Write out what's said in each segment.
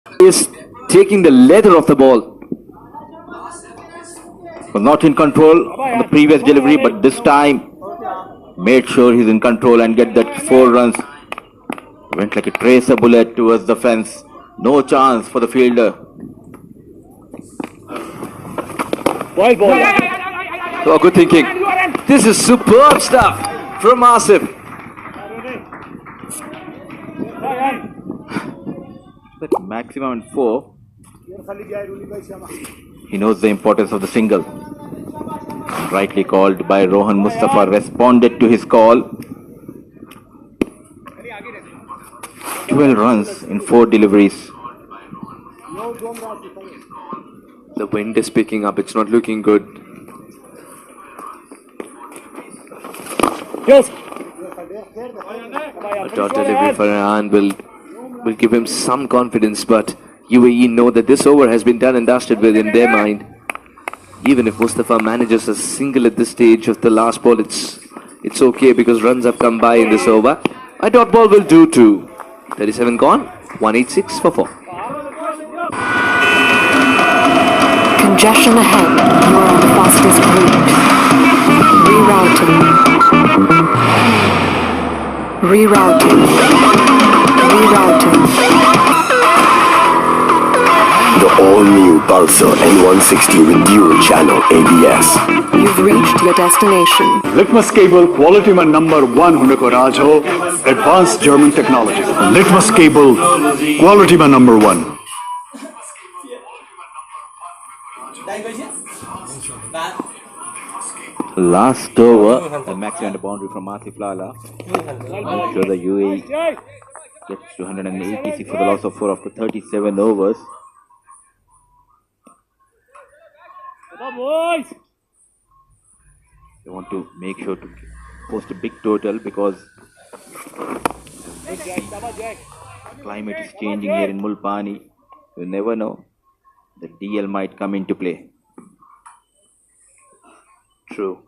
Is taking the leather of the ball. Was not in control on the previous delivery, but this time made sure he's in control and get that 4 runs. Went like a tracer bullet towards the fence. No chance for the fielder. Wild ball. So good thinking. This is superb stuff from Asif. But maximum 4. He knows the importance of the single. Rightly called by Rohan Mustafa. Responded to his call. 12 runs in 4 deliveries. The wind is picking up. It's not looking good. Yes. A dot delivery for Anand will give him some confidence, but UAE know that this over has been done and dusted with in their mind. Even if Mustafa manages a single at this stage of the last ball, it's okay because runs have come by in this over. A dot ball will do too. 37 gone, 186 for 4. Congestion ahead. You are on the fastest route. Rerouting. The all-new Pulsar N160 with dual channel ABS. You've reached your destination. Litmus cable quality में number 1 होने को राज हो. Advanced German technology. Litmus cable quality में number 1. Last over, the maximum boundary from Asif Lala. I'm sure the UAE gets to 186 for the loss of 4 after 37 overs. They want to make sure to post a big total because climate is changing here in Mulpani. You never know. The DL might come into play. True.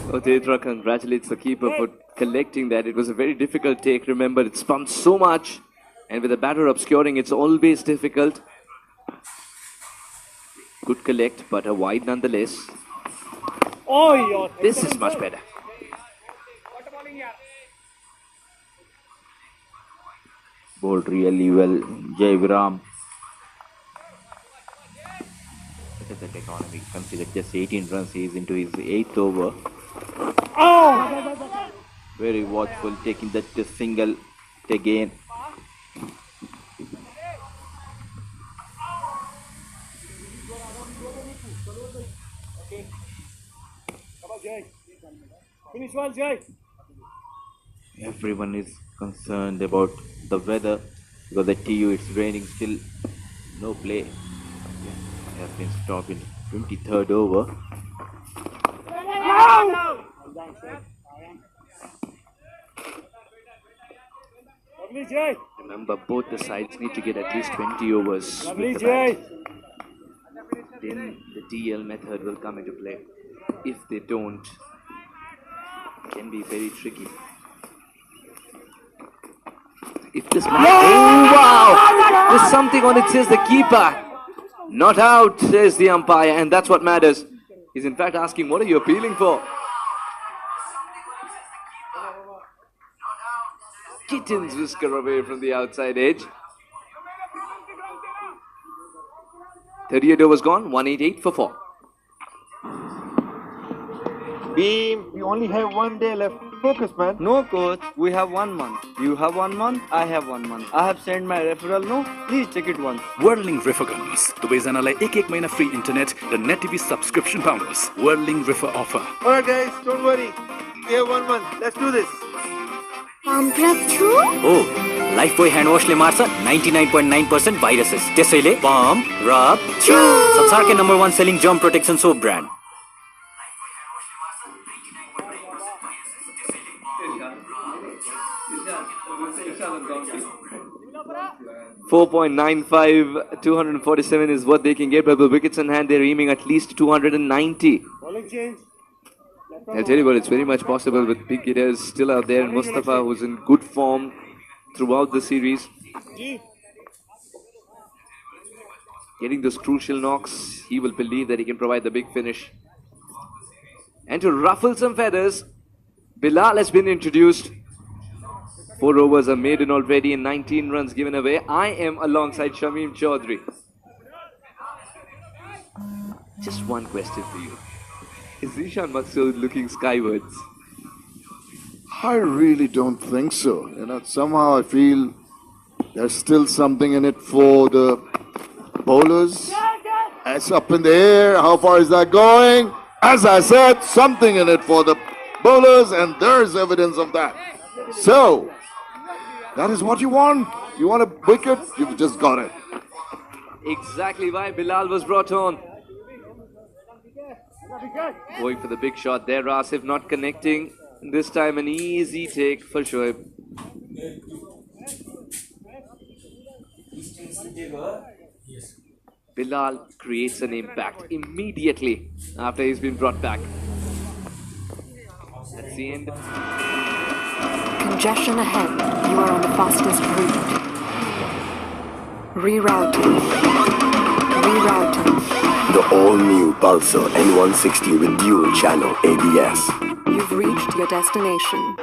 Odedra congratulates the keeper for collecting that. It was a very difficult take. Remember, it's pumped so much, and with the batter obscuring, it's always difficult. Good collect, but a wide nonetheless. This is much better. Bowled really well, Jai Viram. Look at that economy. Considered just 18 runs. He is into his 8th over. Very watchful, taking that to single again. Finish well, Jay. Everyone is concerned about the weather because at TU it's raining still. No play. They have been stopped in 23rd over. Remember, both the sides need to get at least 20 overs. With the bat. Then the DL method will come into play. If they don't, it can be very tricky. If this man, oh wow! There's something on it, says the keeper. Not out, says the umpire, and that's what matters. He's in fact asking, what are you appealing for? Kittens whisker away from the outside edge. 38 overs gone, 188 for 4. Beam, we only have 1 day left. Focus, man. No, coach. We have 1 month. You have 1 month. I have 1 month. I have sent my referral. No, please check it once. Whirling River Guns. दुबईजनालाई 1 महिना free internet raw net TV subscription पाउनुस्. Whirling River offer. Alright, guys, don't worry. We have 1 month. Let's do this. Oh, Lifebuoy hand wash ले मार्छ 99.9% viruses. त्यसैले pump, rub, chew. संसारकै number 1 selling germ protection soap brand. 4.95, 247 is what they can get, but with wickets in hand, they're aiming at least 290. Bowling change. I'll tell you what, it's very much possible with big hitters still out there. Mustafa, who's in good form throughout the series. Getting those crucial knocks, he will believe that he can provide the big finish. And to ruffle some feathers, Bilal has been introduced. 4 overs are made in already and 19 runs given away. I am alongside Shamim Chaudhary. Just one question for you. Is Zishan Masood looking skywards? I really don't think so. Somehow I feel there's still something in it for the bowlers. It's up in the air. How far is that going? As I said, something in it for the bowlers, and there's evidence of that. So, that is what you want. You want a wicket? You've just got it. Exactly why Bilal was brought on. Going for the big shot there, Asif not connecting. This time an easy take for Shoaib. Bilal creates an impact immediately after he's been brought back. That's the end. Congestion ahead. You are on the fastest route. Rerouting. Rerouting. The all-new Pulsar N160 with dual channel ABS. You've reached your destination.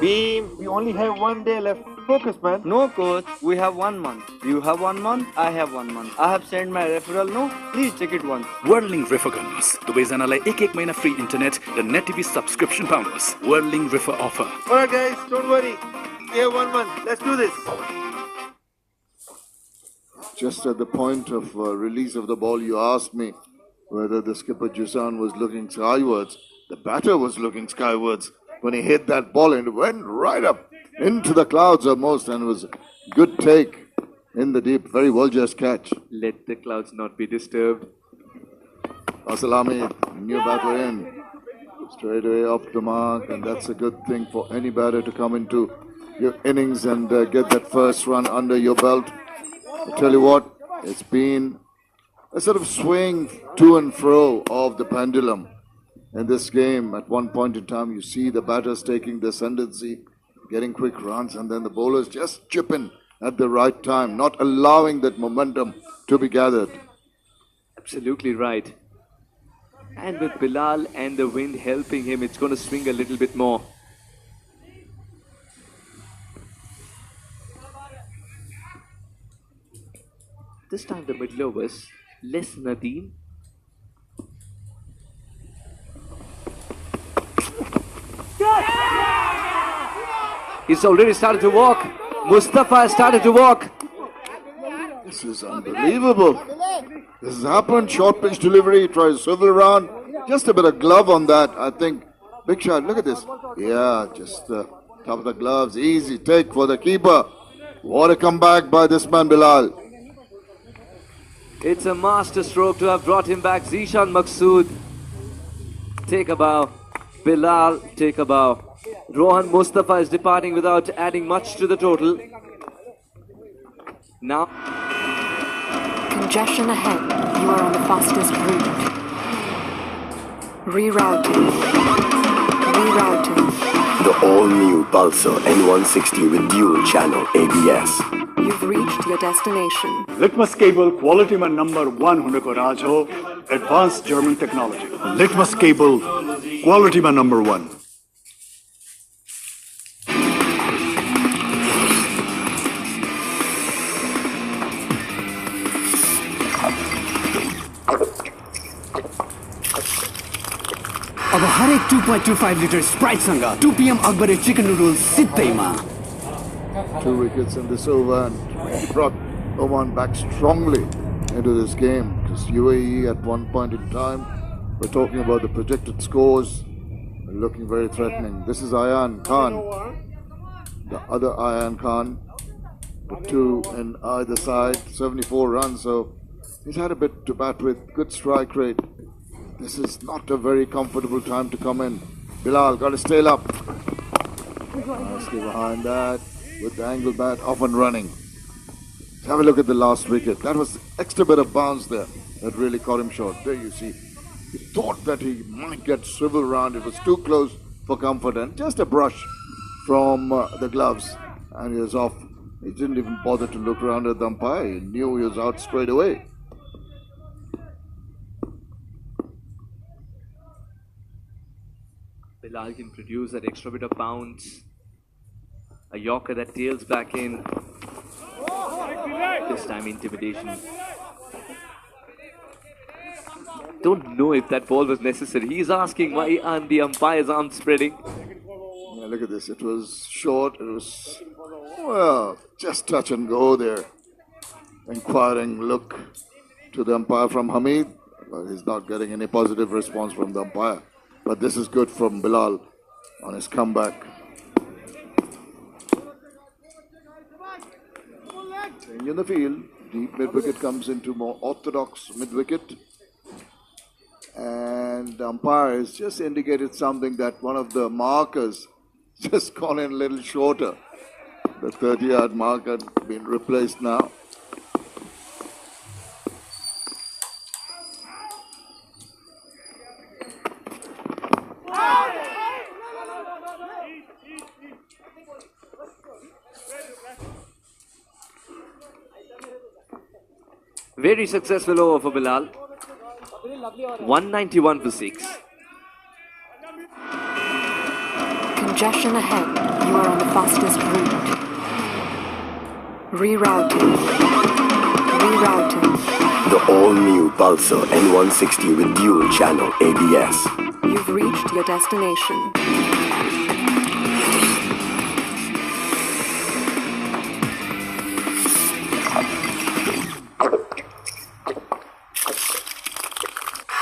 Beam, we only have 1 day left. Focus, man. No, coach. We have 1 month. You have 1 month. I have 1 month. I have sent my referral. No, please check it once. Whirling River गर्नुहोस् दुवैजनालाई एक महिना free internet र net TV subscription पाउनुहोस् Whirling River offer. Alright, guys, don't worry. We have 1 month. Let's do this. Just at the point of release of the ball, you asked me whether the skipper Jusan was looking skywards. The batter was looking skywards when he hit that ball and it went right up into the clouds almost, and it was a good take in the deep. Very well just catch. Let the clouds not be disturbed. Asalami, new batter in. Straight away off the mark, and that's a good thing for any batter to come into your innings and get that first run under your belt. I tell you what, it's been a sort of swing to and fro of the pendulum in this game. At one point in time, you see the batters taking the ascendancy, getting quick runs, and then the bowlers just chipping at the right time, not allowing that momentum to be gathered. Absolutely right. And with Bilal and the wind helping him, it's going to swing a little bit more. This time the middle overs, less Nadeem. He's already started to walk. Mustafa has started to walk. This is unbelievable. This has happened. Short pitch delivery. He tries to swivel around. Just a bit of glove on that, I think. Big shot. Look at this. Yeah, just top of the gloves. Easy take for the keeper. What a comeback by this man, Bilal. It's a master stroke to have brought him back. Zishan Masood, take a bow. Bilal, take a bow. Rohan Mustafa is departing without adding much to the total. Now, Congestion ahead. You are on the fastest route. Rerouting. Rerouting. The all-new Pulsar N160 with dual channel ABS. You've reached your destination. Litmus cable quality man number 1 huneko raj ho, advanced German technology. Litmus cable quality man number 1. अब हरेक 2.25 litre Sprite सँग 2 PM अकबरे chicken noodles सित्तैमा 2 wickets in this over, and he brought Oman back strongly into this game, because UAE at one point in time, we're talking about the projected scores, looking very threatening. This is Ayan Khan, the other Ayan Khan, with 2 in either side, 74 runs, so he's had a bit to bat with. Good strike rate. This is not a very comfortable time to come in. Bilal, got to stay up. Nicely behind that with the angle bat off and running. Have a look at the last wicket. That was extra bit of bounce there that really caught him short. There you see. He thought that he might get swivel round. It was too close for comfort and just a brush from the gloves and he was off. He didn't even bother to look around at the umpire. He knew he was out straight away. Bilal can produce that extra bit of bounce. A Yorker that tails back in. This time intimidation. Don't know if that ball was necessary. He's asking why aren't the umpire's arms spreading? Yeah, look at this. It was short. It was, well, just touch and go there. Inquiring look to the umpire from Hamid. Well, he's not getting any positive response from the umpire. But this is good from Bilal on his comeback. Change in the field. Deep mid-wicket comes into more orthodox mid-wicket. And the umpire has just indicated something that one of the markers just gone in a little shorter. The 30-yard mark had been replaced now. Very successful over for Bilal. 191 for 6. Congestion ahead. You are on the fastest route. Rerouting. Rerouting. The all-new Pulsar N160 with dual channel ABS. You've reached your destination.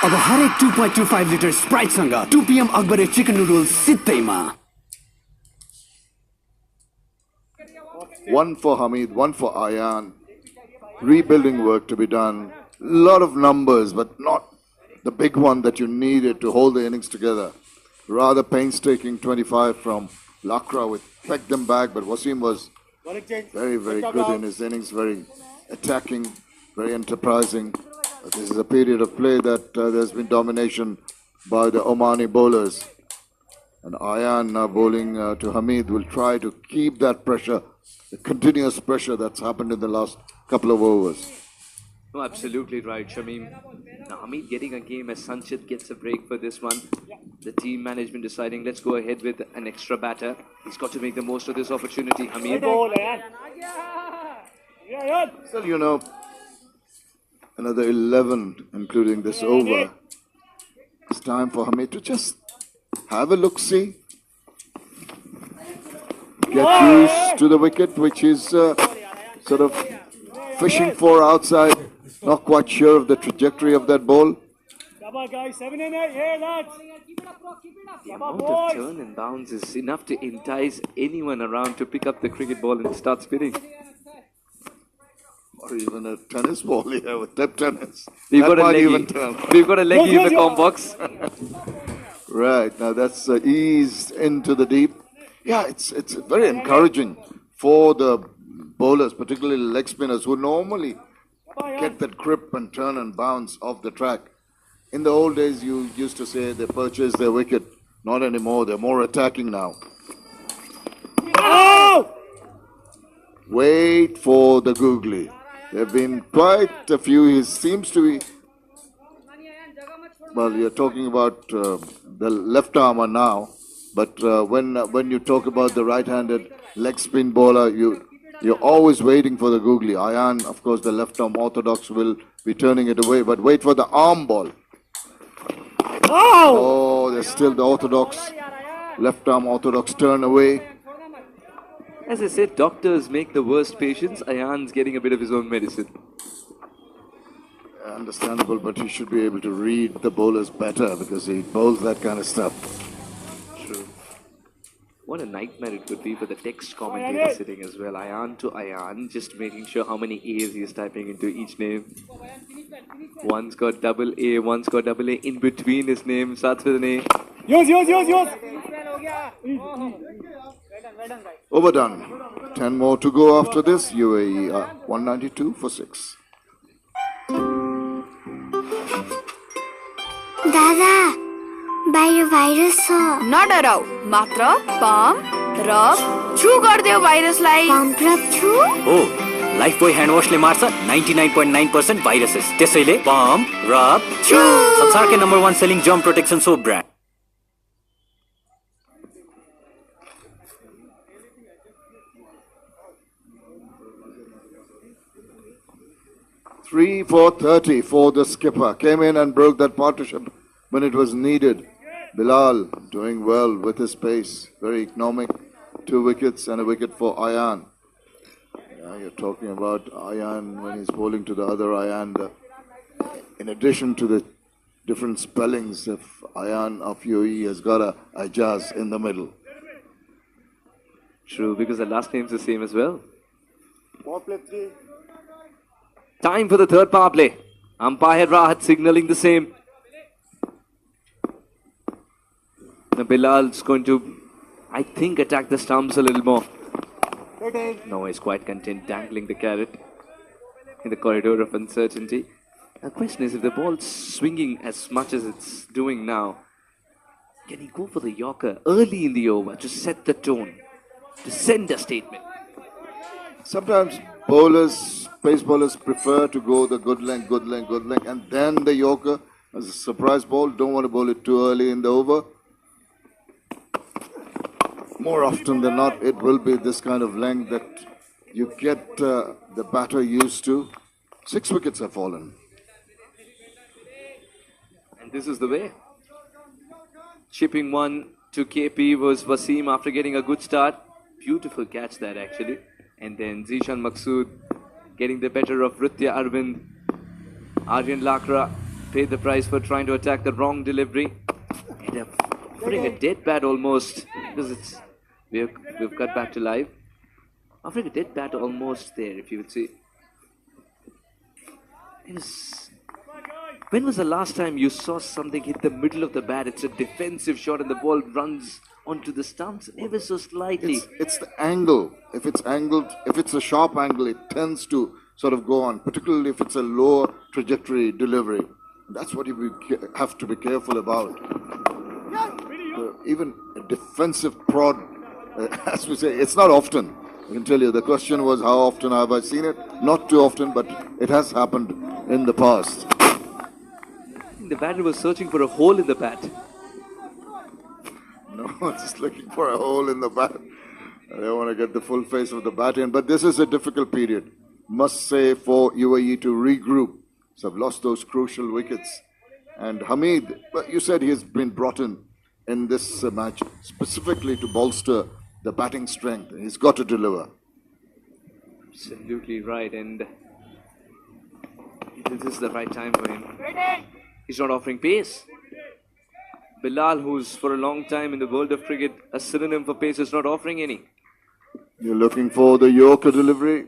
अब हरेक 2.25 litre स्प्राइटसँग 2 PM अकबरे chicken noodles सित्तैमा. One for Hamid, one for Ayan. Rebuilding work to be done. Lot of numbers, but not the big one that you needed to hold the innings together. Rather painstaking 25 from Lakra with pegged them back, but Wasim was very, very good in his innings, very attacking, very enterprising. This is a period of play that there's been domination by the Omani bowlers. And Ayan bowling to Hamid will try to keep that pressure, the continuous pressure that's happened in the last couple of overs. No, absolutely right, Shamim. Now, Hamid getting a game as Sanchit gets a break for this one. The team management deciding, let's go ahead with an extra batter. He's got to make the most of this opportunity, Hamid. Still, you know, another 11, including this over. It's time for Hamid to just have a look-see. Get used to the wicket, which is sort of fishing for outside. Not quite sure of the trajectory of that ball. The amount of turn and bounce is enough to entice anyone around to pick up the cricket ball and start spinning. Or even a tennis ball here with tip tennis. We've got a leggy in the comp box. Right, now that's eased into the deep. Yeah, it's very encouraging for the bowlers, particularly leg spinners, who normally get that grip and turn and bounce off the track. In the old days, you used to say they purchased their wicket. Not anymore. They're more attacking now. Oh! Wait for the googly. There have been quite a few. He seems to be... Well, you're talking about the left armer now. But when you talk about the right-handed leg spin bowler, you're always waiting for the googly. Ayan, of course, the left-arm orthodox will be turning it away. But wait for the arm ball. Oh, there's still the orthodox, left-arm orthodox turn away. As I said, doctors make the worst patients. Ayan's getting a bit of his own medicine. Understandable, but he should be able to read the bowlers better because he bowls that kind of stuff. True. What a nightmare it would be for the text commentator sitting as well. Ayan to Ayan, just making sure how many A's he is typing into each name. One's got double A, one's got double A in between his name, starts with an A. Yours. Overdone. 10 more to go after this. UAE 192 for 6. दादा बाहिर virus छ नडराउ मात्र pump rub छु गर्दियो भाइरसलाई pump rub छु हो Lifebuoy hand वाशले मार्छ 99.9% viruses त्यसैले पम्प रब छु संसारकै number 1 selling germ protection soap brand 3 for 30 for the skipper. Came in and broke that partnership when it was needed. Bilal doing well with his pace. Very economic. 2 wickets and a wicket for Ayan. Yeah, you're talking about Ayan when he's bowling to the other Ayan. In addition to the different spellings of Ayan of UAE has got a Ijaz in the middle. True, because the last name's the same as well. Time for the third power play. Umpire Rahat signaling the same. Now Bilal's going to, I think, attack the stumps a little more. No, he's quite content dangling the carrot in the corridor of uncertainty. The question is, if the ball's swinging as much as it's doing now, can he go for the Yorker early in the over to set the tone, to send a statement? Sometimes bowlers, pace bowlers prefer to go the good length, and then the Yorker as a surprise ball. Don't want to bowl it too early in the over. More often than not, it will be this kind of length that you get the batter used to. 6 wickets have fallen. And this is the way. Chipping one to KP was Wasim after getting a good start. Beautiful catch that actually. And then Zishan Maqsood getting the better of Ritya Arvind. Aryan Lakra paid the price for trying to attack the wrong delivery. And offering a dead bat almost, because we've cut back to live. Offering a dead bat almost there, if you would see. When was the last time you saw something hit the middle of the bat? It's a defensive shot and the ball runs onto the stumps ever so slightly. It's the angle. If it's angled, if it's a sharp angle, it tends to sort of go on, particularly if it's a lower trajectory delivery. That's what you have to be careful about. Even a defensive prod, as we say, it's not often. I can tell you, the question was how often have I seen it? Not too often, but it has happened in the past. The batter was searching for a hole in the bat. No, just looking for a hole in the bat. I don't want to get the full face of the bat in, but this is a difficult period. Must say for UAE to regroup. So have lost those crucial wickets. And Hamid, but you said he has been brought in this match specifically to bolster the batting strength. He's got to deliver. Absolutely right, and this is the right time for him. He's not offering pace. Bilal, who's for a long time in the world of cricket a synonym for pace, is not offering any. You're looking for the Yorker delivery.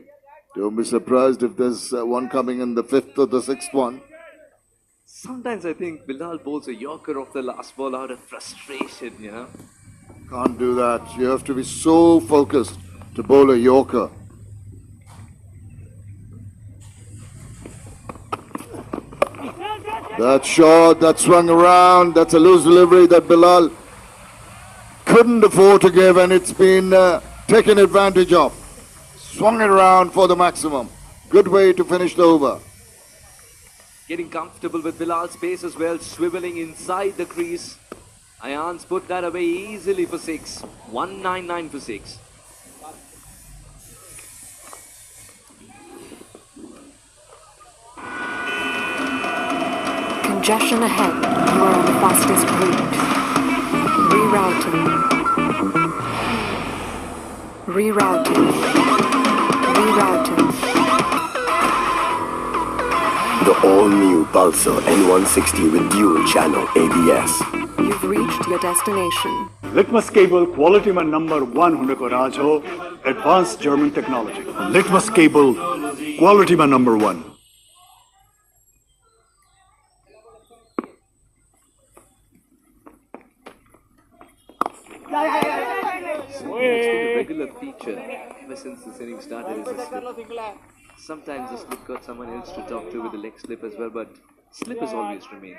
Don't be surprised if there's one coming in the 5th or the 6th one. Sometimes I think Bilal bowls a Yorker off the last ball out of frustration, you know. Can't do that. You have to be so focused to bowl a Yorker. That shot, that swung around, that's a loose delivery that Bilal couldn't afford to give, and it's been taken advantage of. Swung it around for the maximum. Good way to finish the over. Getting comfortable with Bilal's pace as well, swiveling inside the crease. Ayan's put that away easily for 6. 199 for 6. Congestion ahead. You are on the fastest route. Rerouting. Rerouting. Rerouting. The all-new Pulsar N160 with dual channel ABS. You've reached your destination. Litmus cable quality man number 1 huneko raj ho, advanced German technology. Litmus cable quality man number 1. It's been a regular feature ever since this inning started. Is a slip. Sometimes the slip got someone else to talk to with the leg slip as well, but slip has always remained.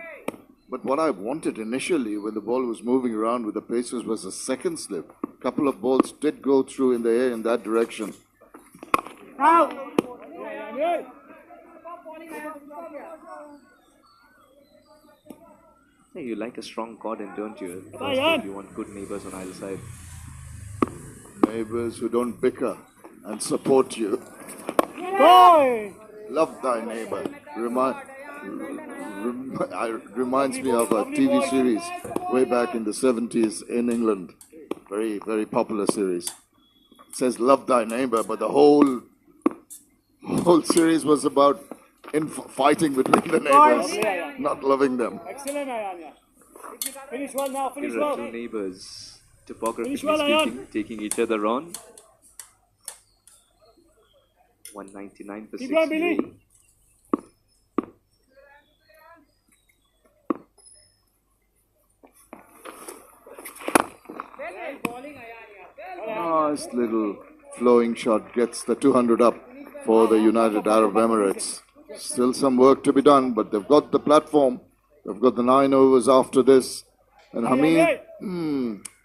But what I wanted initially when the ball was moving around with the Pacers was a second slip. A couple of balls did go through in the air in that direction. Hey, you like a strong cordon, don't you? Because you want good neighbors on either side. Neighbors who don't bicker and support you. Love thy neighbor. Reminds me of a TV series way back in the 70s in England. Very, very popular series. It says love thy neighbor, but the whole series was about fighting between the neighbors, not loving them. Finish well now, finish Here are well. two neighbors, topographically speaking, taking each other on. 199 for 6 UAE. Nice little flowing shot gets the 200 up for the United Arab Emirates. Still some work to be done, but they've got the platform. They've got the 9 overs after this. And Hamid,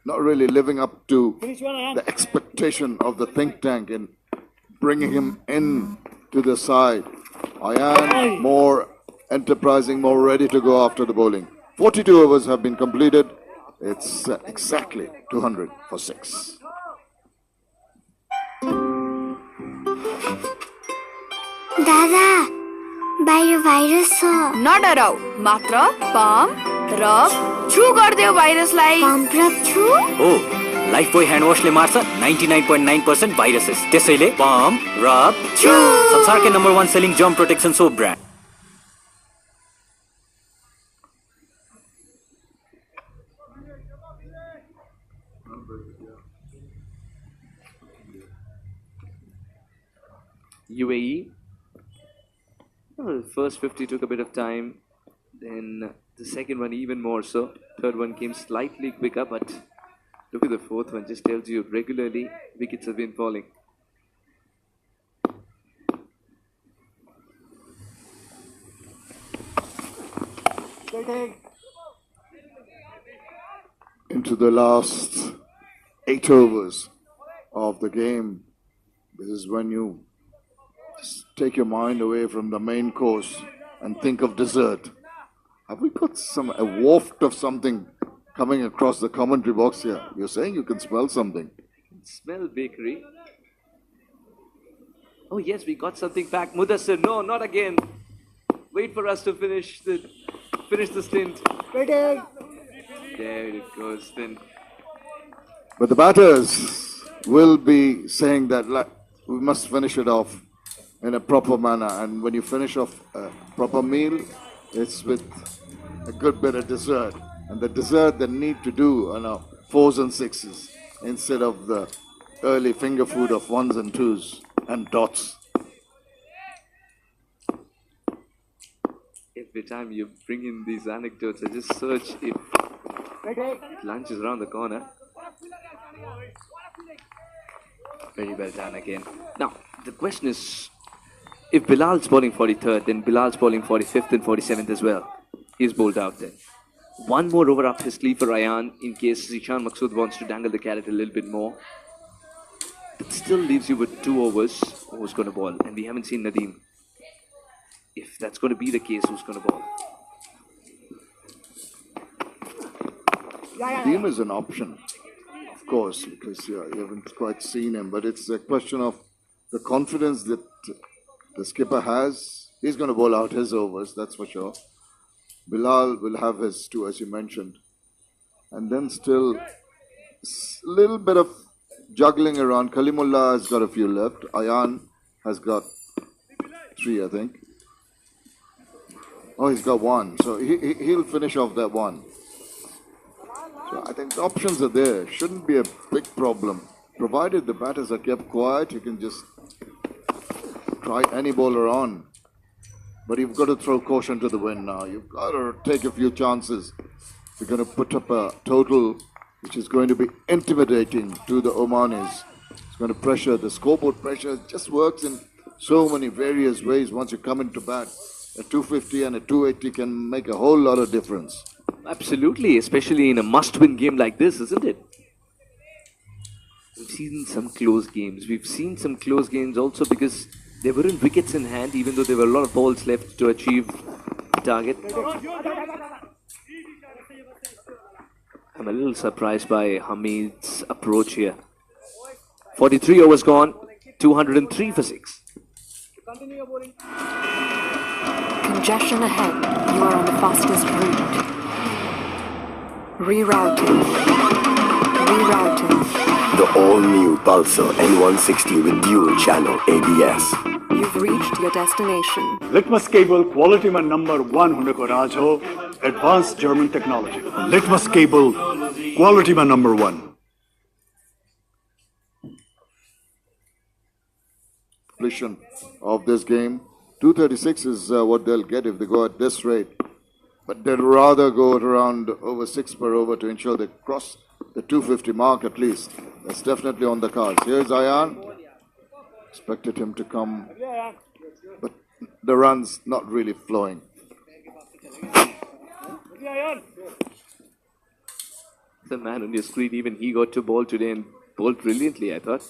not really living up to the expectation of the think tank in bringing him in to the side. Ayan, more enterprising, more ready to go after the bowling. 42 overs have been completed. It's exactly 200 for 6. दादा बाहिर virus छ नडराउ मात्र pump rub छु गर्दियो भाइरसलाई pump rub छु हो Lifebuoy hand वाशले मार्छ 99.9% viruses त्यसैले पम्प रब छु संसारकै number 1 selling germ protection soap brand UAE. Well, the first 50 took a bit of time, then the second one even more so. Third one came slightly quicker, but look at the fourth one, just tells you regularly wickets have been falling. Into the last 8 overs of the game. This is when you take your mind away from the main course and think of dessert. Have we got a waft of something coming across the commentary box here? You're saying you can smell something. Smell bakery. Oh yes, we got something back. Mudassir, no, not again. Wait for us to finish the stint. There it goes then. But the batters will be saying that we must finish it off in a proper manner, and when you finish off a proper meal, it's with a good bit of dessert, and the dessert they need to do are 4s and 6s instead of the early finger food of 1s and 2s and dots. Every time you bring in these anecdotes, I just search if lunch is around the corner. Very well done again. Now, the question is, if Bilal's bowling 43rd, then Bilal's bowling 45th and 47th as well. He's bowled out then. One more over up his sleeve for Ayan in case Zishan Maqsood wants to dangle the carrot a little bit more. It still leaves you with 2 overs. Who's going to bowl? And we haven't seen Nadeem. If that's going to be the case, who's going to bowl? Nadeem is an option, of course, because you haven't quite seen him, but it's a question of the confidence that the skipper has. He's going to bowl out his overs, that's for sure. Bilal will have his 2, as you mentioned. And then still a little bit of juggling around. Kalimullah has got a few left. Ayan has got 3, I think. Oh, he's got 1. So he'll finish off that 1. So I think the options are there. Shouldn't be a big problem. Provided the batters are kept quiet, you can just try any bowler on. But you've got to throw caution to the wind now. You've got to take a few chances. You're going to put up a total which is going to be intimidating to the Omanis. It's going to pressure, the scoreboard pressure just works in so many various ways once you come into bat. A 250 and a 280 can make a whole lot of difference. Absolutely, especially in a must-win game like this, isn't it? We've seen some close games. We've seen some close games also because there weren't wickets in hand, even though there were a lot of balls left to achieve the target. I'm a little surprised by Hamid's approach here. 43 overs gone, 203 for 6. Congestion ahead. You are on the fastest route. Rerouting. Rerouting. The all-new Pulsar N160 with dual channel ABS. You've reached your destination. Litmus cable quality में number 1 होने को राज हो, advanced German technology. Litmus cable quality में number 1. Completion of this game. 236 is what they'll get if they go at this rate. But they'd rather go at around over 6 per over to ensure they cross the 250 mark at least. That's definitely on the cards. Here's Ayan. Expected him to come, but the run's not really flowing. The man on your screen, even he got to bowl today and bowled brilliantly, I thought.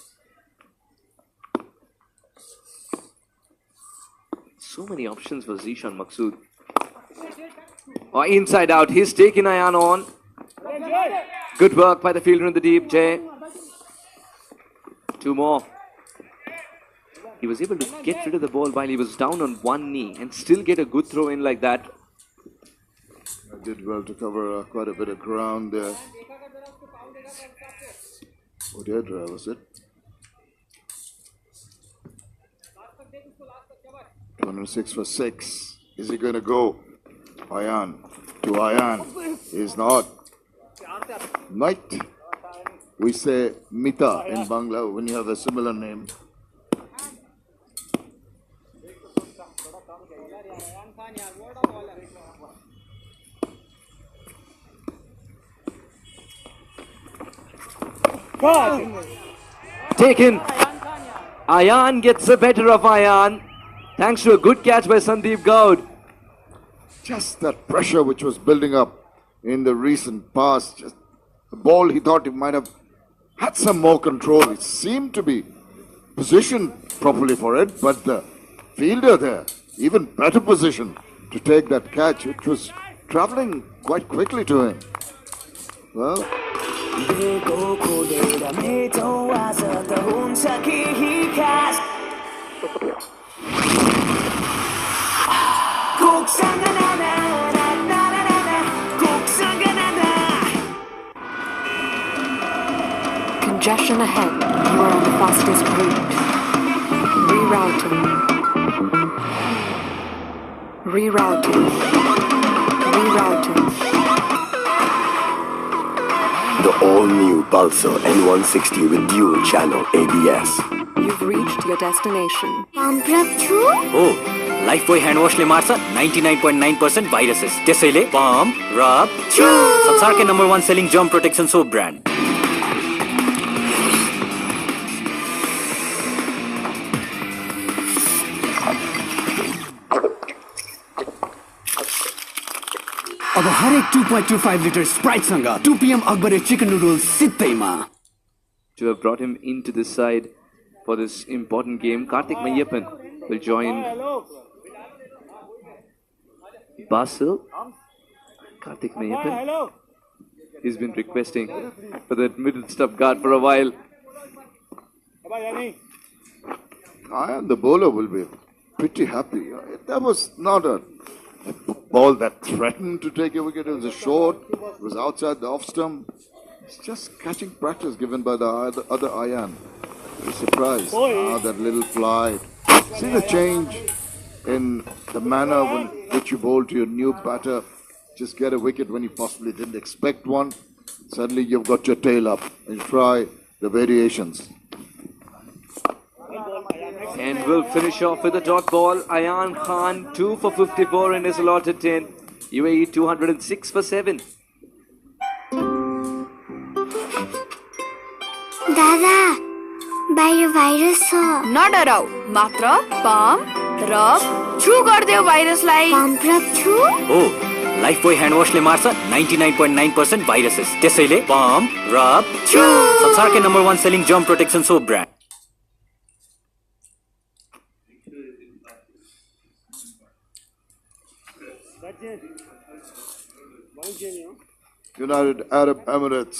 So many options for Zishan Maqsood. Oh, inside out, he's taken Ayan on. Good work by the fielder in the deep, Jay. 2 more. He was able to get rid of the ball while he was down on one knee and still get a good throw in like that. I did well to cover quite a bit of ground there. Oh, Deirdre, was it? 206 for 6. Is he going to go? Ayan. To Ayan. He's not. Might. We say Mita in Bangla when you have a similar name. Taken. Ayan gets the better of Ayan. Thanks to a good catch by Sandeep Gaud. Just that pressure which was building up in the recent past. Just the ball, he thought he might have had some more control. It seemed to be positioned properly for it, but the fielder there, even better position to take that catch, which was traveling quite quickly to him. Well, Congestion ahead. You are on the fastest route. Rerouting. Rerouting. Rerouting. The all-new Pulsar N160 with dual channel ABS. You've reached your destination. Oh, Lifebuoy hand wash ले मार्छ 99.9% viruses. त्यसैले pump, rub, chew. संसारकै number 1 selling germ protection soap brand. अब हरेक 2.25 litre Sprite सँग 2 PM अकबरे chicken noodles सित्तैमा. To have brought him into this side for this important game, Karthik Mayappan will join Basil. Karthik Mayappan. He's been requesting for that middle stump guard for a while. and the bowler will be pretty happy. That was not a ball that threatened to take a wicket. It was a short. It was outside the off stump. It's just catching practice given by the other Ayan. Be surprised. That little fly. See the change in the manner in which you bowl to your new batter. Just get a wicket when you possibly didn't expect one. Suddenly you've got your tail up and try the variations. And we'll finish off with a dot ball. Ayan Khan 2 for 54 in his allotted 10. UAE 206 for 7. दादा बाहिर virus छ नडराऊ मात्र pump rub छु गर्देऊ भाइरसलाई pump rub छु हो Lifebuoy hand वाशले मार्छ 99.9% viruses त्यसैले पम्प रब छु संसारकै number 1 selling germ protection soap brand United Arab Emirates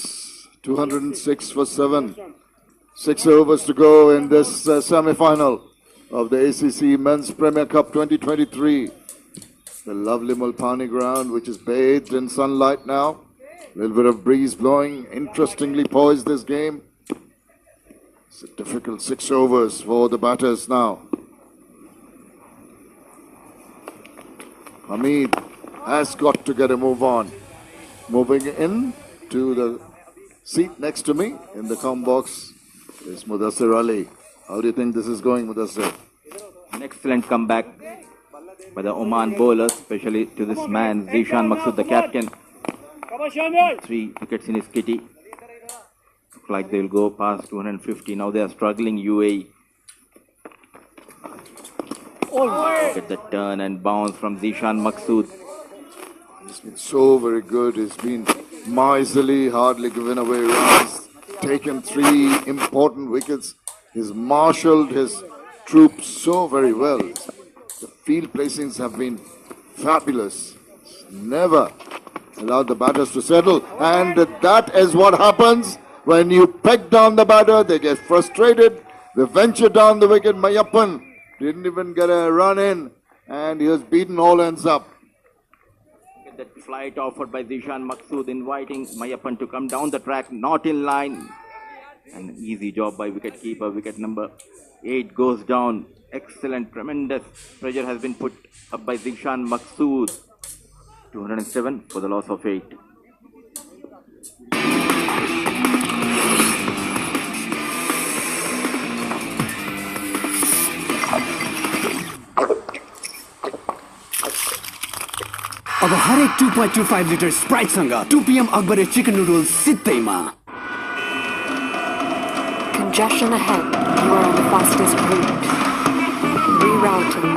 206 for 7. 6 overs to go in this semi-final of the ACC Men's Premier Cup 2023. The lovely Mulpani ground, which is bathed in sunlight now. A little bit of breeze blowing. Interestingly poised this game. It's a difficult 6 overs for the batters now. Hamid has got to get a move on. Moving in to the seat next to me in the comm box is Mudassir Ali. How do you think this is going, Mudassir? An excellent comeback by the Oman bowlers, especially to this man, Zishan Maksud, the captain. 3 wickets in his kitty. Looks like they will go past 250. Now they are struggling, UAE. Get the turn and bounce from Zishan Maksud. He's been so very good. He's been miserly, hardly given away runs, taken 3 important wickets. He's marshalled his troops so very well. The field placings have been fabulous. Never allowed the batters to settle. And that is what happens when you peg down the batter. They get frustrated. They venture down the wicket. Mayappan didn't even get a run in. And he was beaten all ends up. That flight offered by Zishan Maksud, inviting Mayappan to come down the track, not in line. An easy job by wicket-keeper. Wicket number 8 goes down. Excellent, tremendous pressure has been put up by Zishan Maksud. 207 for the loss of 8. अब हरेक 2.25 litre Sprite सँग 2 PM अकबरे chicken noodles सित्तैमा Congestion ahead. You are on the fastest route. Rerouting.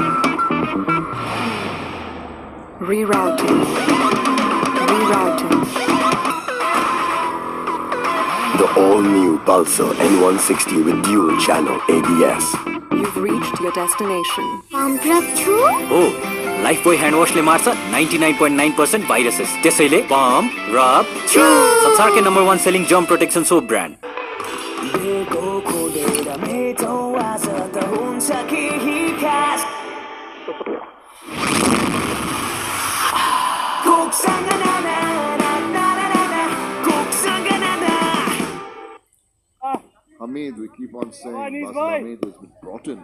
Rerouting. Rerouting. The all-new Pulsar N160 with dual channel ABS. You've reached your destination. Pump rub छु हो Lifebuoy hand वाशले मार्छ 99.9% viruses त्यसैले pump rub छु संसारकै number 1 selling germ protection soap brand Hamid, we keep on saying Basil Hamid has been brought in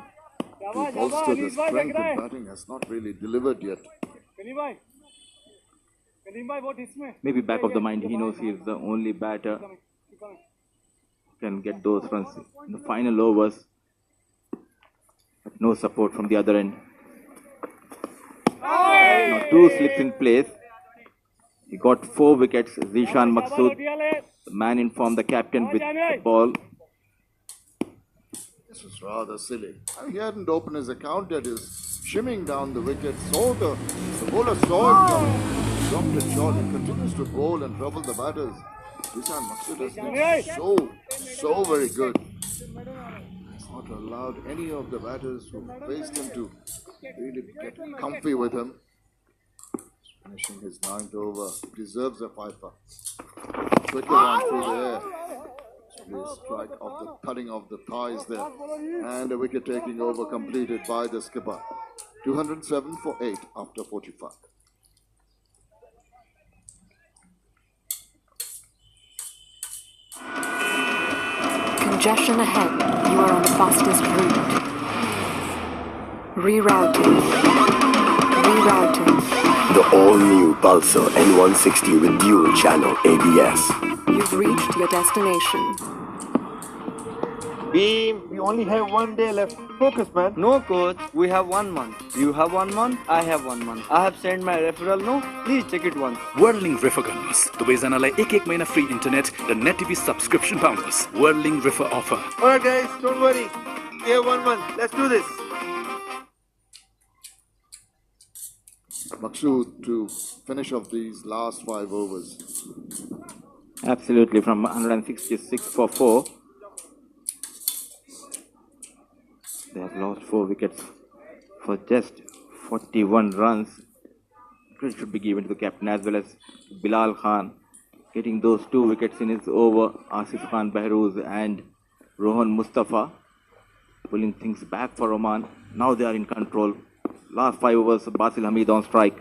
to bolster the strength of batting, has not really delivered yet. Maybe back of the mind, he knows he is the only batter who can get those runs in the final overs. But no support from the other end. Now 2 slips in place. He got 4 wickets. Zishan Maksud, the man in form, the captain with the ball. This was rather silly. He hadn't opened his account yet. He was shimming down the wicket. Saw the bowler saw him coming. Dropped it short. He continues to bowl and trouble the batters. Zishan Maksud has been so very good. He's not allowed any of the batters who faced him to really get comfy with him. Finishing his 9th over. Deserves a fifer. Quicker one through the air. Strike of the cutting of the thighs there, and a wicket taking over completed by the skipper. 207 for 8 after 45. Congestion ahead. You are on the fastest route. Rerouting. Rerouting. The all-new Pulsar N160 with dual channel ABS. You've reached your destination. Beam, we only have 1 day left. Focus, man. No, coach. We have 1 month. You have 1 month. I have 1 month. I have sent my referral. No, please check it once. Whirling River गर्नुहोस् दुवैजनालाई एक महिना free internet र net TV subscription पाउनुहोस् Whirling River offer. Alright, guys, don't worry. We have 1 month. Let's do this. Maksud, to finish off these last 5 overs. Absolutely, from 166 for 4. They have lost 4 wickets for just 41 runs. Credit should be given to the captain as well as Bilal Khan, getting those 2 wickets in his over. Asif Khan Behrouz and Rohan Mustafa pulling things back for Oman. Now they are in control. Last 5 overs, Basil Hamid on strike.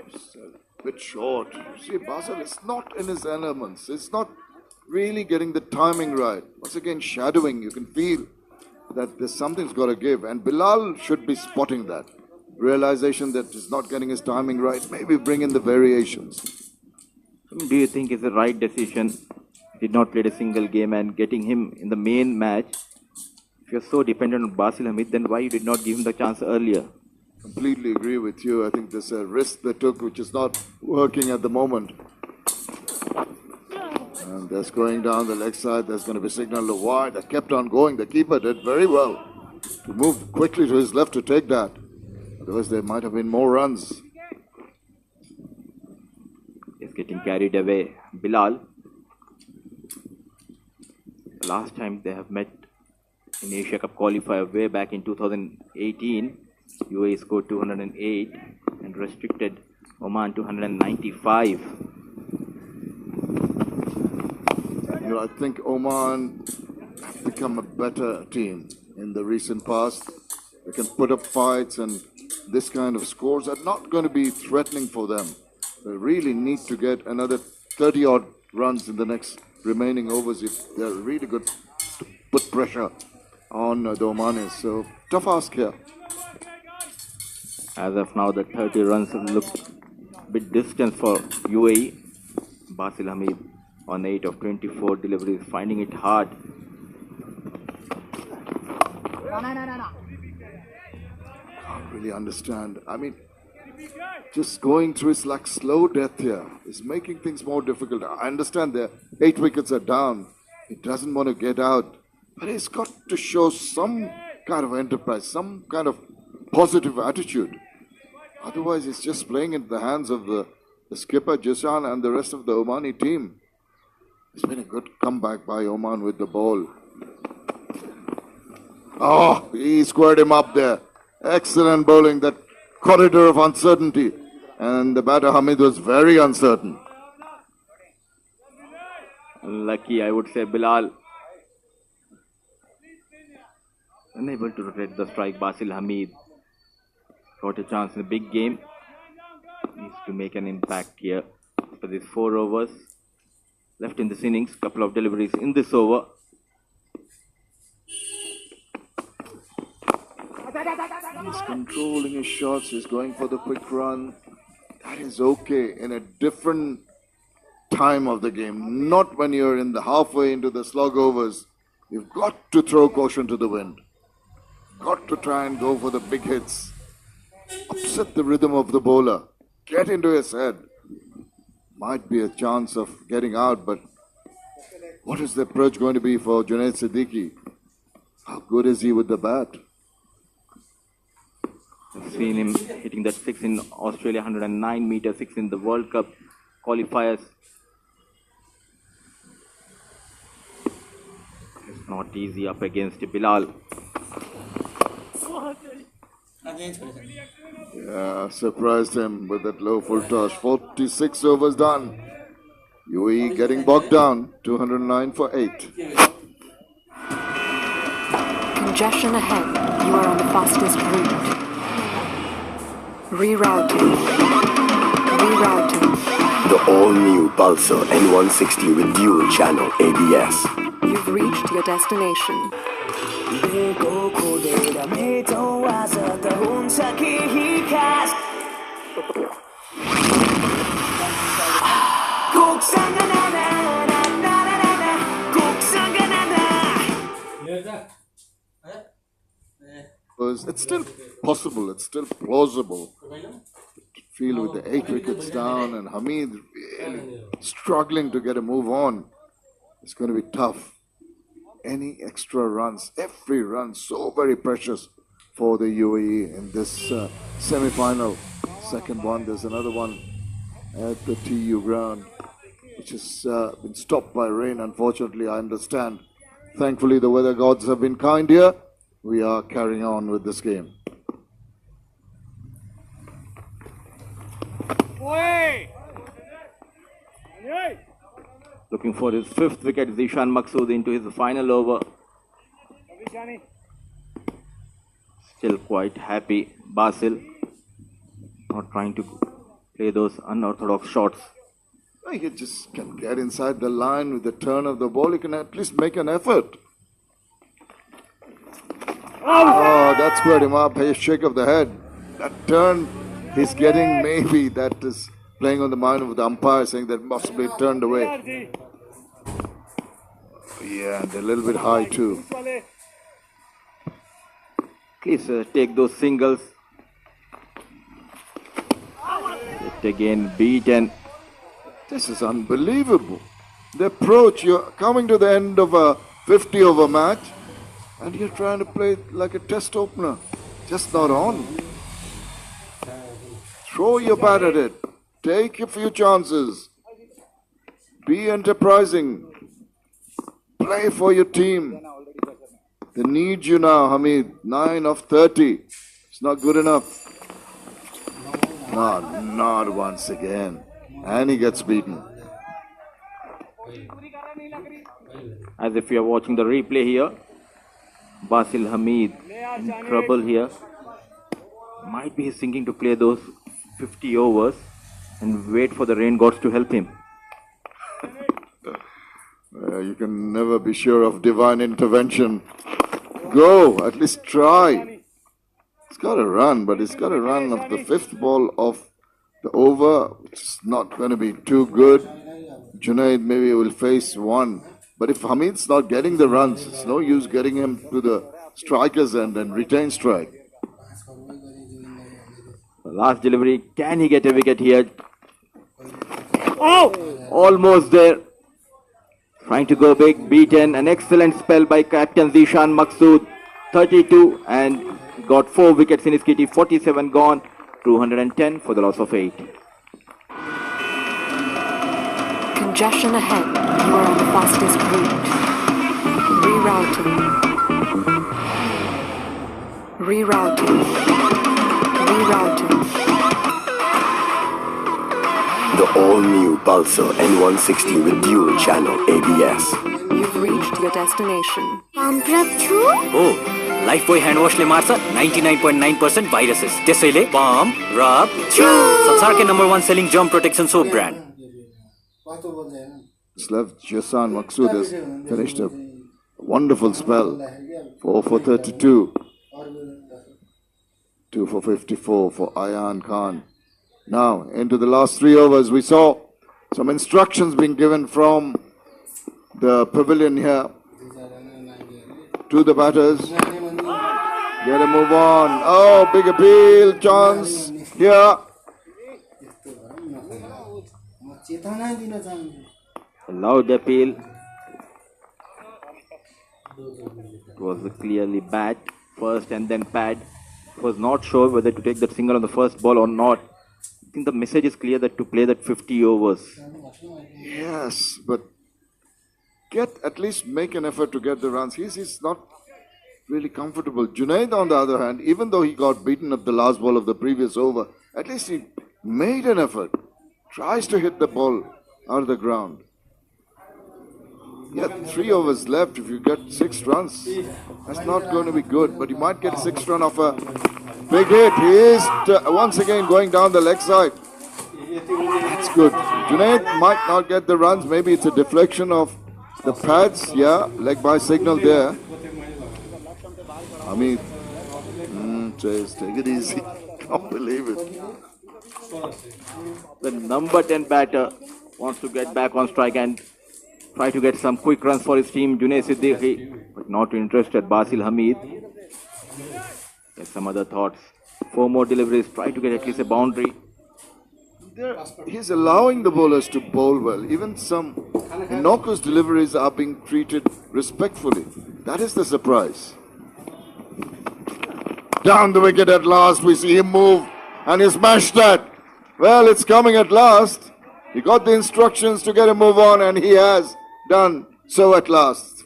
It's a bit short. See, Basil is not in his elements. It's not really getting the timing right. Once again, shadowing. You can feel that there's something's got to give. And Bilal should be spotting that. Realization that he's not getting his timing right. Maybe bring in the variations. Do you think it's the right decision? Did not play a single game and getting him in the main match. If you're so dependent on Basil Hamid, then why you did not give him the chance earlier? Completely agree with you. I think there's a risk they took which is not working at the moment. And that's going down the leg side. There's going to be signal to wide. That kept on going. The keeper did very well to move quickly to his left to take that. Otherwise, there might have been more runs. He's getting carried away. Bilal. The last time they have met in Asia Cup qualifier way back in 2018, UAE scored 208 and restricted Oman to 195. You know, I think Oman have become a better team in the recent past. They can put up fights, and this kind of scores are not going to be threatening for them. They really need to get another 30-odd runs in the next remaining overs if they're really good to put pressure on the Omanis. So, tough ask here. As of now, the 30 runs look a bit distant for UAE. Basil Hamid on 8 of 24 deliveries, finding it hard. Can't really understand. I mean, just going through it's like slow death here. It's making things more difficult. I understand there 8 wickets are down. He doesn't want to get out. But he's got to show some kind of enterprise, some kind of positive attitude. Otherwise, he's just playing into the hands of the skipper, Jisan, and the rest of the Omani team. It's been a good comeback by Oman with the ball. Oh, he squared him up there. Excellent bowling, that corridor of uncertainty. And the batter Hamid was very uncertain. Lucky, I would say, Bilal. Unable to rotate the strike, Basil Hamid got a chance in the big game. Needs to make an impact here for these 4 overs left in this innings. Couple of deliveries in this over. He's controlling his shots. He's going for the quick run. That is okay in a different time of the game. Not when you're in the halfway into the slog overs. You've got to throw caution to the wind. Got to try and go for the big hits. Upset the rhythm of the bowler. Get into his head. Might be a chance of getting out, but what is the approach going to be for Junaid Siddiqui? How good is he with the bat? I've seen him hitting that 6 in Australia, 109 meter, 6 in the World Cup qualifiers. It's not easy up against Bilal. Yeah, surprised him with that low full toss. 46 overs done. UAE getting bogged down. 209 for 8. Congestion ahead. You are on the fastest route. Rerouting. Rerouting. The all-new Pulsar N160 with dual channel ABS. You've reached your destination. overs. It's still possible. It's still plausible. Feel with the 8 wickets down and Hamid really struggling to get a move on. It's going to be tough. Any extra runs, every run, so very precious for the UAE in this semi-final. Second one, there's another one at the TU ground, which has been stopped by rain, unfortunately, I understand. Thankfully, the weather gods have been kind here. We are carrying on with this game. Looking for his 5th wicket, Zishan Maqsood into his final over. Still quite happy. Basil not trying to play those unorthodox shots. He just can get inside the line with the turn of the ball. He can at least make an effort. Oh, that's good. A shake of the head. That turn he's getting, maybe that is playing on the mind of the umpire, saying that possibly turned away. Yeah, and a little bit high too. Please take those singles. It again beaten. This is unbelievable. The approach, you're coming to the end of a 50-over match and you're trying to play like a test opener. Just not on. Throw your bat at it. Take a few chances. Be enterprising. Play for your team. They need you now, Hamid. 9 of 30. It's not good enough. No, not once again. And he gets beaten. As if you are watching the replay here. Basil Hamid in trouble here. Might be he's thinking to play those 50 overs and wait for the rain gods to help him. You can never be sure of divine intervention. Go, at least try. He's got a run, but he's got a run of the 5th ball of the over, which is not going to be too good. Junaid maybe will face one. But if Hamid's not getting the runs, it's no use getting him to the striker's end and retain strike. The last delivery, can he get a wicket here? Oh! Almost there. Trying to go big, beaten. An excellent spell by Captain Zishan Maqsood. 32 and got 4 wickets in his kitty. 47 gone. 210 for the loss of 8. Congestion ahead. You are on the fastest route. Rerouting. Rerouting. Rerouting. The all-new Pulsar N160 with dual channel ABS. You've reached your destination. Oh, Lifebuoy hand wash le मार्छ 99.9% viruses. त्यसैले pump, rub, chew. संसारकै #1 selling germ protection soap brand. Left Jasan Maqsood has finished a wonderful spell. 4 for 32. 2 for 54 for Ayan Khan. Now, into the last 3 overs, we saw some instructions being given from the pavilion here to the batters. Get a move on. Oh, big appeal, chance here. A loud appeal. It was clearly bat first and then pad. Was not sure whether to take that single on the first ball or not. I think the message is clear that to play that 50 overs. Yes, but at least make an effort to get the runs. He's not really comfortable. Junaid, on the other hand, even though he got beaten at the last ball of the previous over, at least he made an effort. Tries to hit the ball out of the ground. Yeah, 3 overs left. If you get 6 runs, that's not going to be good. But you might get a 6th run off a big hit. He is once again going down the leg side. That's good. Junaid might not get the runs. Maybe it's a deflection of the pads. Yeah, leg by signal there. Hamid says, take it easy. Can't believe it. The number 10 batter wants to get back on strike and try to get some quick runs for his team. Junaid Siddiqui, but not interested. Basil Hamid. There's some other thoughts. 4 more deliveries. Try to get at least a boundary. He's allowing the bowlers to bowl well. Even some innocuous deliveries are being treated respectfully. That is the surprise. Down the wicket at last. We see him move and he smashed that. Well, it's coming at last. He got the instructions to get a move on and he has done so at last.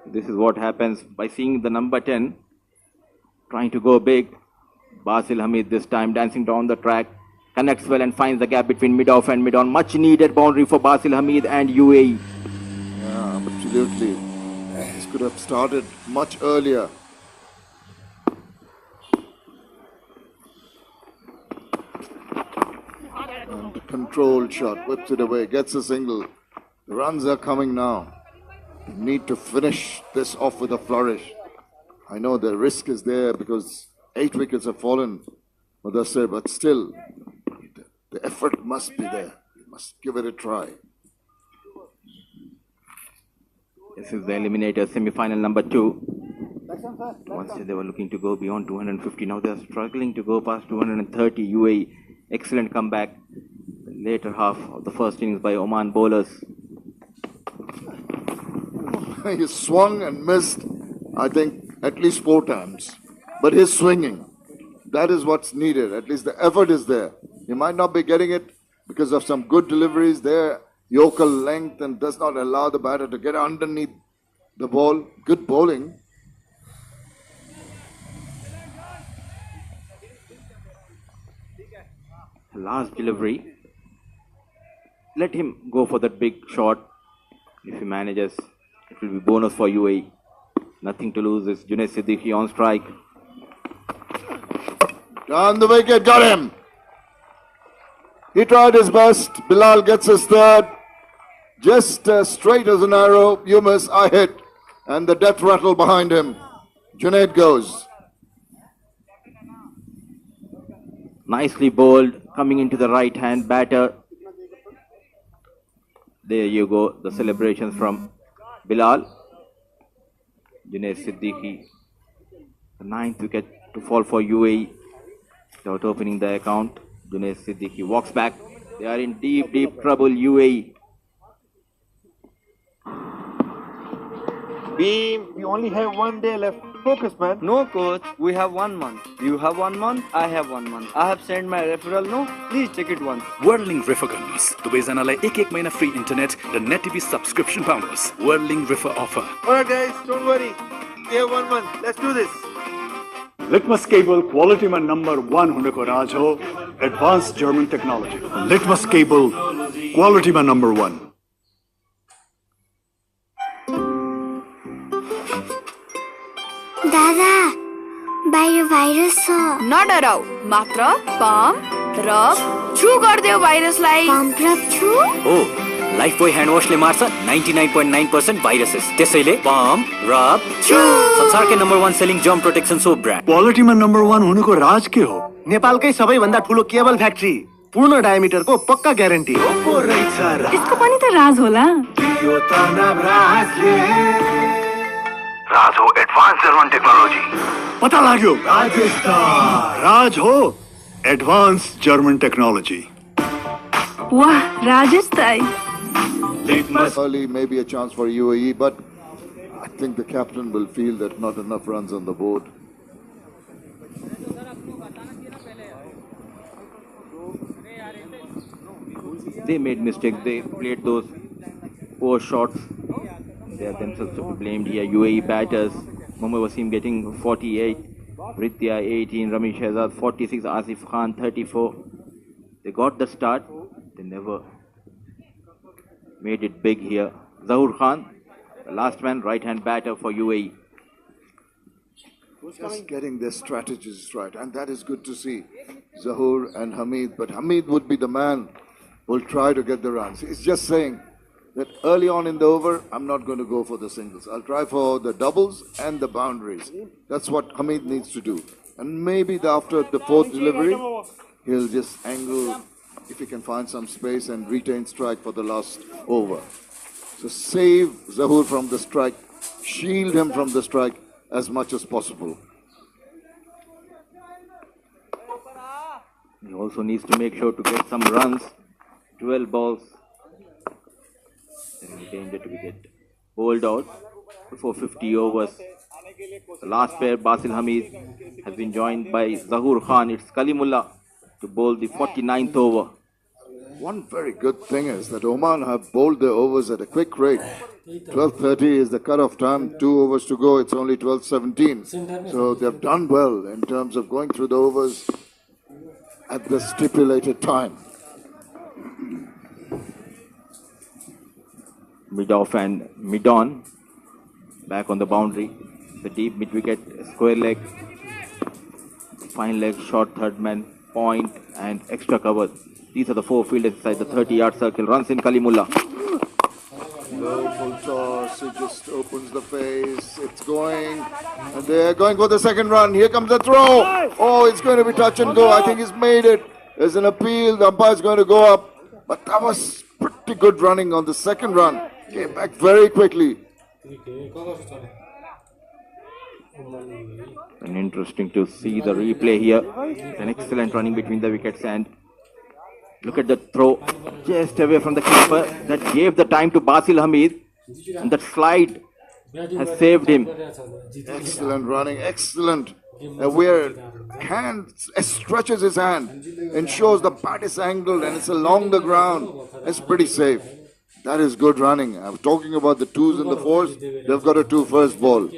This is what happens by seeing the number 10 trying to go big. Basil Hamid this time dancing down the track. Connects well and finds the gap between mid-off and mid-on. Much needed boundary for Basil Hamid and UAE. Yeah, absolutely. This could have started much earlier. And the controlled shot, whips it away, gets a single. The runs are coming now. You need to finish this off with a flourish. I know the risk is there because 8 wickets have fallen, but still, the effort must be there. You must give it a try. This is the eliminator semi-final number 2. Once they were looking to go beyond 250, now they are struggling to go past 230. UAE, excellent comeback. The later half of the first innings by Oman bowlers. He swung and missed, I think, at least 4 times. But his swinging, that is what's needed. At least the effort is there. He might not be getting it because of some good deliveries there. Yokel length and does not allow the batter to get underneath the ball. Good bowling. Last delivery. Let him go for that big shot. If he manages, it will be bonus for UAE. Nothing to lose. It's Junaid Siddiqui on strike. Down the wicket, got him. He tried his best. Bilal gets his third. Just straight as an arrow. You miss, I hit. And the death rattle behind him. Junaid goes. Nicely bowled. Coming into the right hand batter. There you go. The celebrations from Bilal. Junaid Siddiqui. The 9th wicket to fall for UAE. Without opening the account. Junaid Siddiqui walks back. They are in deep, deep trouble, UAE. Beam, we only have 1 day left. Focus, man. No, coach. We have 1 month. You have 1 month. I have 1 month. I have sent my referral. No, please check it once. Whirling River गर्नुहोस् दुवैजनालाई एक महिना free internet र net TV subscription पाउनुहोस् Whirling River offer. Alright, guys, don't worry. We have 1 month. Let's do this. Litmus cable quality man number 1 huneko raj ho advanced German technology. Litmus cable quality man number 1. दादा बाहिर virus छ नडराऊ मात्र pump rub छु गर्दियो भाइरसलाई pump rub छु हो Lifebuoy hand वाशले मार्छ 99.9% viruses त्यसैले पम्प रब छु संसारकै number 1 selling germ protection soap brand quality मा नम्बर 1 हुनुको राज के हो नेपालकै सबैभन्दा ठुलो केबल फ्याक्ट्री पूर्ण डायमिटरको पक्का ग्यारेन्टी हो यसको पनि त राज होला यो त नाम राजले राज हो एडवान्स जर्मन टेक्नोलोजी पता लाग्यो राज हो एडवान्स जर्मन टेक्नोलोजी वाह राजेश दाइ Early, maybe a chance for UAE, but I think the captain will feel that not enough runs on the board. They made mistakes. They played those poor shots. They are themselves to be blamed here. UAE batters. Mohammad Wasim getting 48. Ritya 18. Ramesh Shehzad 46. Asif Khan 34. They got the start. They never made it big here. Zahoor Khan, the last man, right-hand batter for UAE. Just getting their strategies right, and that is good to see. Zahoor and Hamid, but Hamid would be the man who will try to get the runs. He's just saying that early on in the over, I'm not going to go for the singles. I'll try for the doubles and the boundaries. That's what Hamid needs to do. And maybe after the fourth delivery, he'll just angle if he can find some space and retain strike for the last over. So save Zahoor from the strike, shield him from the strike as much as possible. He also needs to make sure to get some runs. 12 balls. There is danger to get bowled out before 50 overs. The last pair, Basil Hamid, has been joined by Zahoor Khan. It's Kalimullah to bowl the 49th over. One very good thing is that Oman have bowled their overs at a quick rate. 12:30 is the cut-off time, 2 overs to go, it's only 12:17. So they've done well in terms of going through the overs at the stipulated time. Mid-off and mid-on, back on the boundary. The deep mid-wicket, square leg, fine leg, short third man, point and extra cover. These are the 4 fielders inside the 30-yard circle. Runs in Kalimullah. Low full toss, it just opens the face, it's going, and they're going for the second run. Here comes the throw. Oh, it's going to be touch and go. I think he's made it. There's an appeal, the umpire's going to go up. But that was pretty good running on the second run. Came back very quickly. And interesting to see the replay here. An excellent running between the wickets, and look at the throw just away from the keeper. That gave the time to Basil Hamid, and that slide has saved him. Excellent running, excellent. Where hand stretches his hand, ensures the bat is angled and it's along the ground. It's pretty safe. That is good running. I'm talking about the 2s and the 4s. They've got a 2 first ball.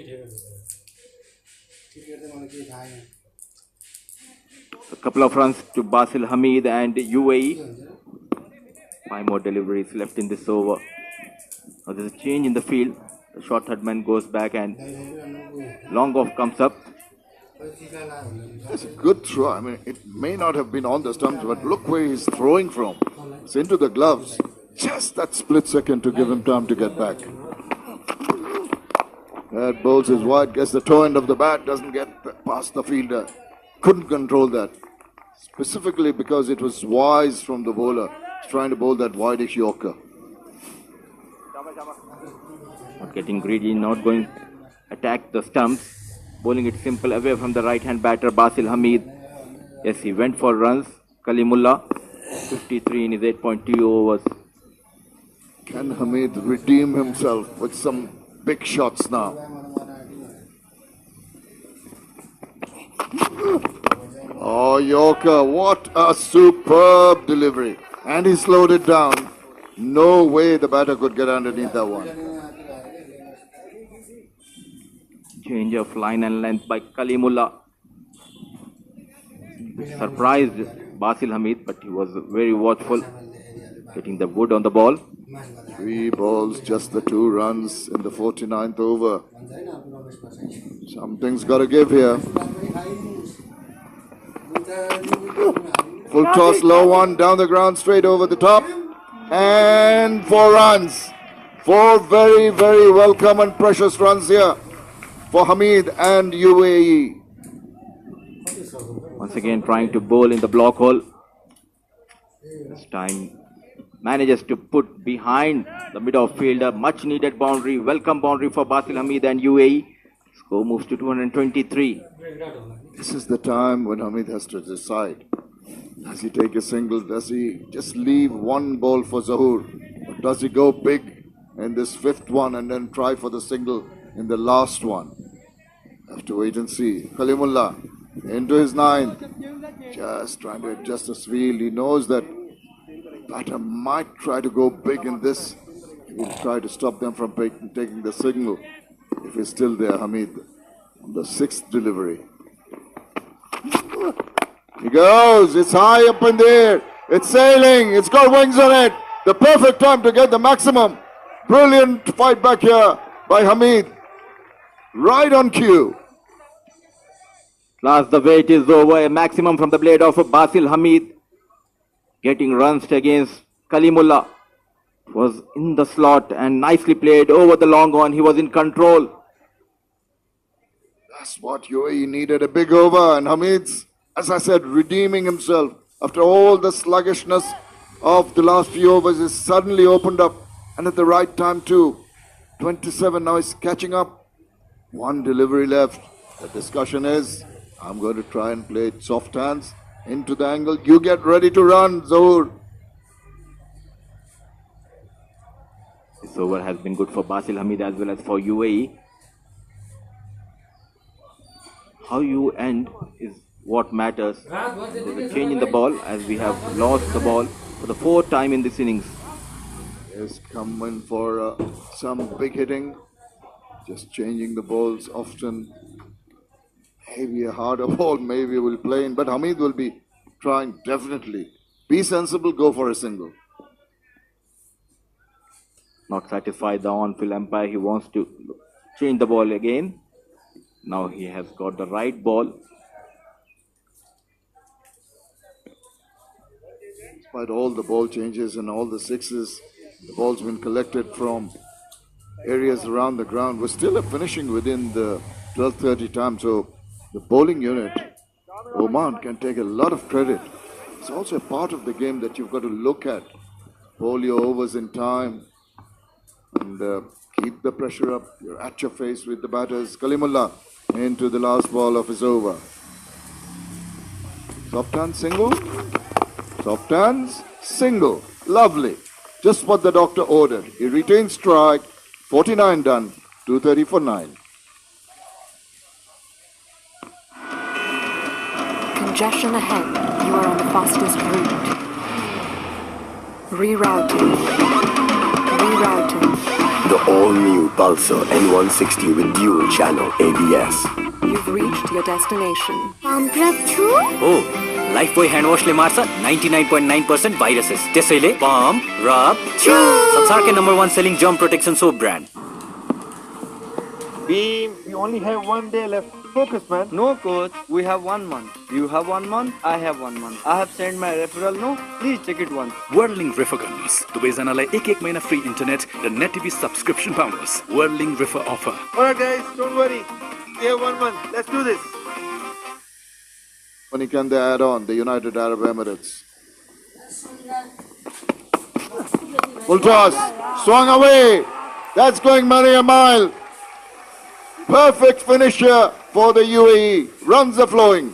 A couple of runs to Basil Hamid and UAE. 5 more deliveries left in this over. Now there's a change in the field. The short third man goes back and long off comes up. It's a good throw. I mean, it may not have been on the stumps, but look where he's throwing from. It's into the gloves. Just that split second to give him time to get back. That bowls is wide, gets the toe end of the bat, doesn't get past the fielder. Couldn't control that. Specifically because it was wise from the bowler. He's trying to bowl that wideish Yorker. Not getting greedy, not going to attack the stumps. Bowling it simple away from the right-hand batter, Basil Hamid. Yes, he went for runs. Kalimullah, 53 in his 8.2 overs. Can Hamid redeem himself with some big shots now? Oh, Yorker, what a superb delivery. And he slowed it down. No way the batter could get underneath that one. Change of line and length by Kalimullah. Surprised Basil Hamid, but he was very watchful, getting the wood on the ball. 3 balls, just the 2 runs in the 49th over. Something's got to give here. Full toss, low one, down the ground, straight over the top. And 4 runs. 4 very, very welcome and precious runs here for Hamid and UAE. Once again trying to bowl in the block hole. This time manages to put behind the mid-off fielder. Much needed boundary, welcome boundary for Basil Hamid and UAE. Score moves to 223. This is the time when Hamid has to decide. Does he take a single? Does he just leave 1 ball for Zahoor? Or does he go big in this 5th one and then try for the single in the last one? Have to wait and see. Kalimullah into his 9th. Just trying to adjust his field. He knows that batter might try to go big in this. He will try to stop them from taking the signal. If he's still there, Hamid, on the 6th delivery. He goes. It's high up in the air. It's sailing. It's got wings on it. The perfect time to get the maximum. Brilliant fight back here by Hamid. Right on cue. Last, the wait is over. A maximum from the blade of Basil Hamid. Getting runs against Kalimullah. Was in the slot and nicely played over the long on. He was in control. That's what UAE needed. A big over. And Hamid's, as I said, redeeming himself. After all the sluggishness of the last few overs, is suddenly opened up. And at the right time too. 27 now is catching up. 1 delivery left. The discussion is, I'm going to try and play it soft hands into the angle. You get ready to run, Zohar. This over has been good for Basil Hamid as well as for UAE. How you end is what matters. There's a change in the ball as we have lost the ball for the fourth time in this innings. Is coming for some big hitting. Just changing the balls often. Maybe a harder ball, maybe will play in, but Hamid will be trying definitely. Be sensible, go for a single. Not satisfied the on-field umpire, he wants to change the ball again. Now he has got the right ball. Despite all the ball changes and all the sixes, the ball's been collected from areas around the ground. We're still finishing within the 12:30 time, so the bowling unit, Oman, can take a lot of credit. It's also a part of the game that you've got to look at. Bowl your overs in time and keep the pressure up. You're at your face with the batters. Kalimullah into the last ball of his over. Soft hands single. Soft hands single. Lovely. Just what the doctor ordered. He retains strike. 49 done. 230 for 9. Congestion ahead. You are on the fastest route. Rerouting. Rerouting. The all-new Pulsar N160 with dual channel ABS. You've reached your destination. Oh, Lifebuoy hand wash ले मार्छ 99.9% viruses. त्यसैले pump, rub, chew. संसारकै number 1 selling germ protection soap brand. Beam, we only have one day left. Focus, man. No, coach. We have 1 month. You have 1 month. I have 1 month. I have sent my referral. No, please check it once. Whirling refer गर्नुहोस् दुवैजनालाई एक महिना free internet र net TV subscription पाउनुहोस् whirling refer offer. Alright, guys, don't worry. We have 1 month. Let's do this. When can they add on? The United Arab Emirates. Full toss. Swung away. That's going many a mile. Perfect finisher for the UAE. Runs are flowing.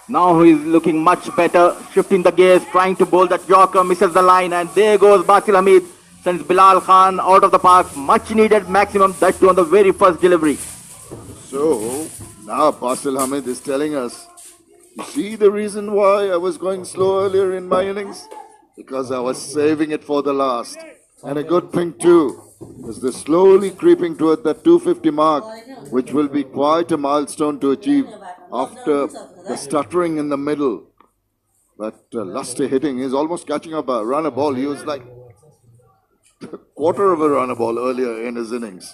Now he is looking much better. Shifting the gears, trying to bowl that Yorker, misses the line, and there goes Basil Hamid. Sends Bilal Khan out of the park. Much needed maximum, that too on the very first delivery. So, now Basil Hamid is telling us, you see the reason why I was going slow earlier in my innings? Because I was saving it for the last. And a good thing too, is they're slowly creeping toward that 250 mark, which will be quite a milestone to achieve after the stuttering in the middle. But lusty hitting, he's almost catching up a runner ball. He was like a quarter of a runner ball earlier in his innings.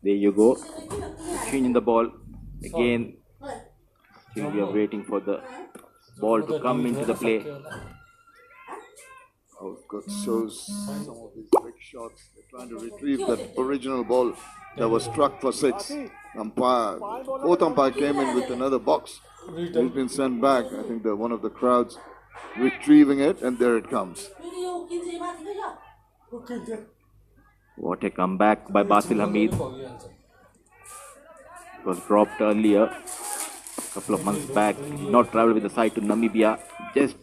There you go. Changing the ball again. Still we are waiting for the ball to come into the play. Oh, God, so some of these big shots, they're trying to retrieve that original ball that was struck for 6. Umpire, fourth umpire came in with another box. He's been sent back. I think one of the crowds retrieving it, and there it comes. What a comeback by Basil Hamid. It was dropped earlier, a couple of months back. He did not travel with the side to Namibia. Just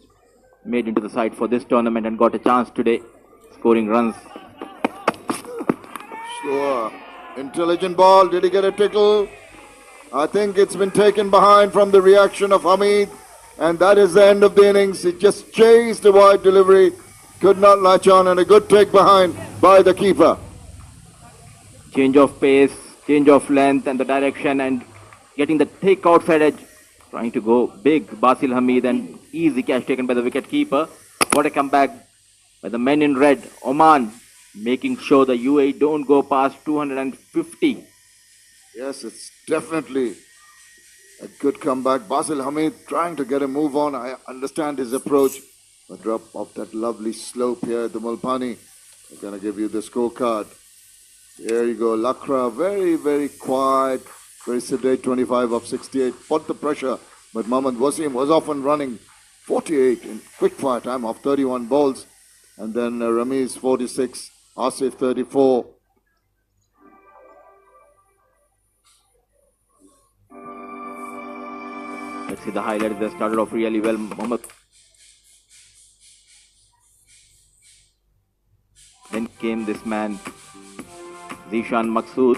made into the side for this tournament and got a chance today, scoring runs. Slower. Intelligent ball. Did he get a tickle? I think it's been taken behind from the reaction of Hamid. And that is the end of the innings. He just chased a wide delivery. Could not latch on, and a good take behind by the keeper. Change of pace, change of length and the direction, and getting the thick outside edge. Trying to go big, Basil Hamid, and easy catch taken by the wicket keeper. What a comeback by the men in red, Oman, making sure the UAE don't go past 250. Yes, it's definitely a good comeback. Basil Hamid trying to get a move on. I understand his approach. A drop off that lovely slope here at the Mulpani. I'm going to give you the scorecard. There you go. Lakra, very, very quiet, very sedate, 25 of 68. Fought the pressure, but Mohammad Wasim was off and running. 48 in quick fire time of 31 balls. And then Ramiz 46, Asif 34. Let's see the highlights. They started off really well. Mohammad. Then came this man, Zishan Maqsood.